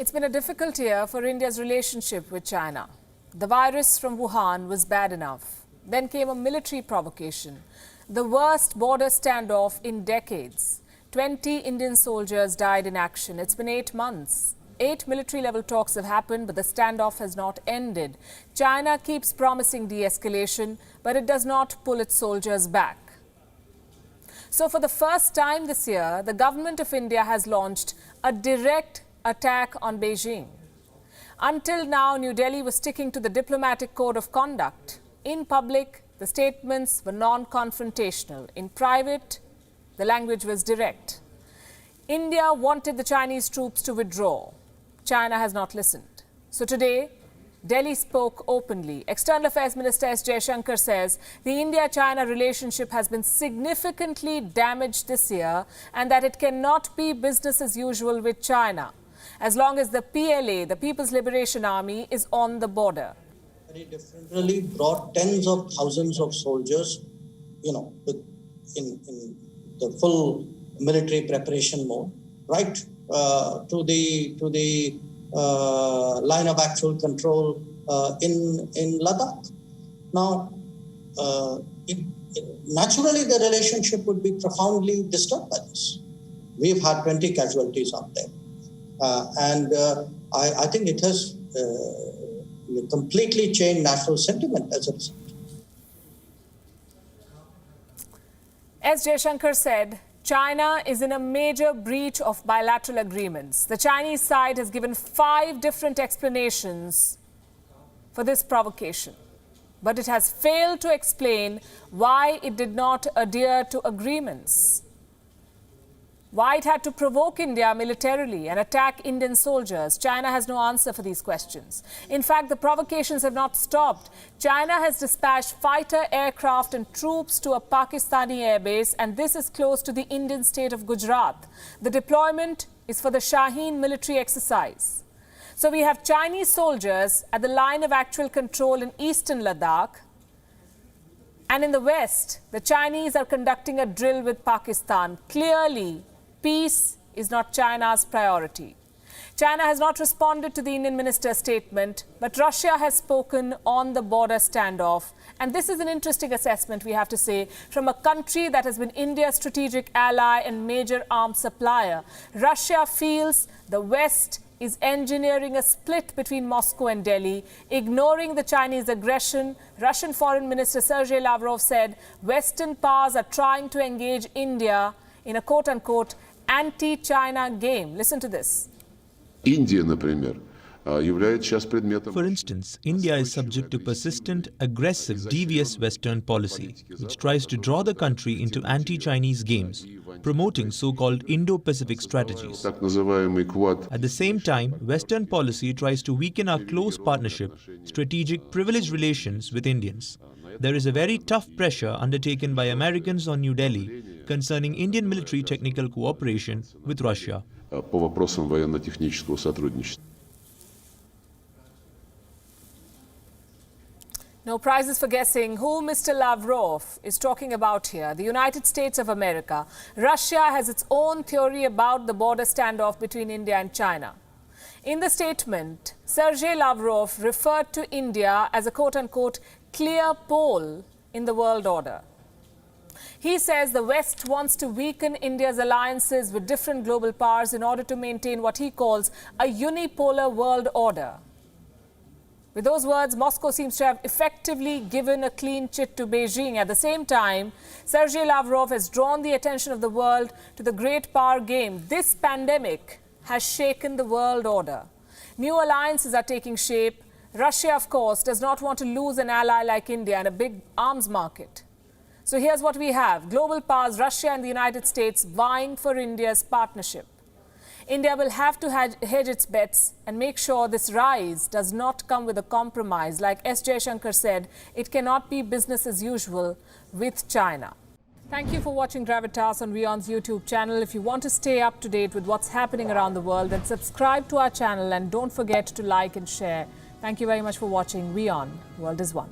It's been a difficult year for India's relationship with China. The virus from Wuhan was bad enough. Then came a military provocation, the worst border standoff in decades. 20 Indian soldiers died in action. It's been 8 months. 8 military-level talks have happened, but the standoff has not ended. China keeps promising de-escalation, but it does not pull its soldiers back. So for the first time this year, the government of India has launched a direct attack on Beijing. Until now, New Delhi was sticking to the diplomatic code of conduct. In public, the statements were non-confrontational. In private, the language was direct. India wanted the Chinese troops to withdraw. China has not listened. So today, Delhi spoke openly. External Affairs Minister S Jaishankar says the India-China relationship has been significantly damaged this year and that it cannot be business as usual with China as long as the PLA, the People's Liberation Army, is on the border. Very differently brought tens of thousands of soldiers, in the full military preparation mode, right to the line of actual control in Ladakh. Now, naturally, the relationship would be profoundly disturbed by this. We've had 20 casualties out there. I think it has completely changed national sentiment as a result. S Jaishankar said China is in a major breach of bilateral agreements. The Chinese side has given 5 different explanations for this provocation, but it has failed to explain why it did not adhere to agreements. Why it had to provoke India militarily and attack Indian soldiers. China has no answer for these questions. In fact, the provocations have not stopped. China has dispatched fighter aircraft and troops to a Pakistani airbase, and this is close to the Indian state of Gujarat. The deployment is for the Shaheen military exercise. So we have Chinese soldiers at the line of actual control in eastern Ladakh. And in the west, the Chinese are conducting a drill with Pakistan. Clearly, peace is not China's priority. China has not responded to the Indian minister's statement, but Russia has spoken on the border standoff. And this is an interesting assessment, we have to say, from a country that has been India's strategic ally and major arms supplier. Russia feels the West is engineering a split between Moscow and Delhi, ignoring the Chinese aggression. Russian Foreign Minister Sergei Lavrov said Western powers are trying to engage India in a quote-unquote anti-China game. Listen to this. For instance, India is subject to persistent, aggressive, devious Western policy, which tries to draw the country into anti-Chinese games, promoting so-called Indo-Pacific strategies. At the same time, Western policy tries to weaken our close partnership, strategic privileged relations with Indians. There is a very tough pressure undertaken by Americans on New Delhi concerning Indian military technical cooperation with Russia. No prizes for guessing who Mr. Lavrov is talking about here. The United States of America. Russia has its own theory about the border standoff between India and China. In the statement, Sergei Lavrov referred to India as a quote-unquote clear pole in the world order. He says the West wants to weaken India's alliances with different global powers in order to maintain what he calls a unipolar world order. With those words, Moscow seems to have effectively given a clean chit to Beijing. At the same time, Sergei Lavrov has drawn the attention of the world to the great power game. This pandemic has shaken the world order. New alliances are taking shape. Russia, of course, does not want to lose an ally like India and a big arms market. So here's what we have. Global powers, Russia and the United States, vying for India's partnership. India will have to hedge its bets and make sure this rise does not come with a compromise. Like S Jaishankar said, it cannot be business as usual with China. Thank you for watching Gravitas on WION's YouTube channel. If you want to stay up to date with what's happening around the world, then subscribe to our channel and don't forget to like and share. Thank you very much for watching WION. World is One.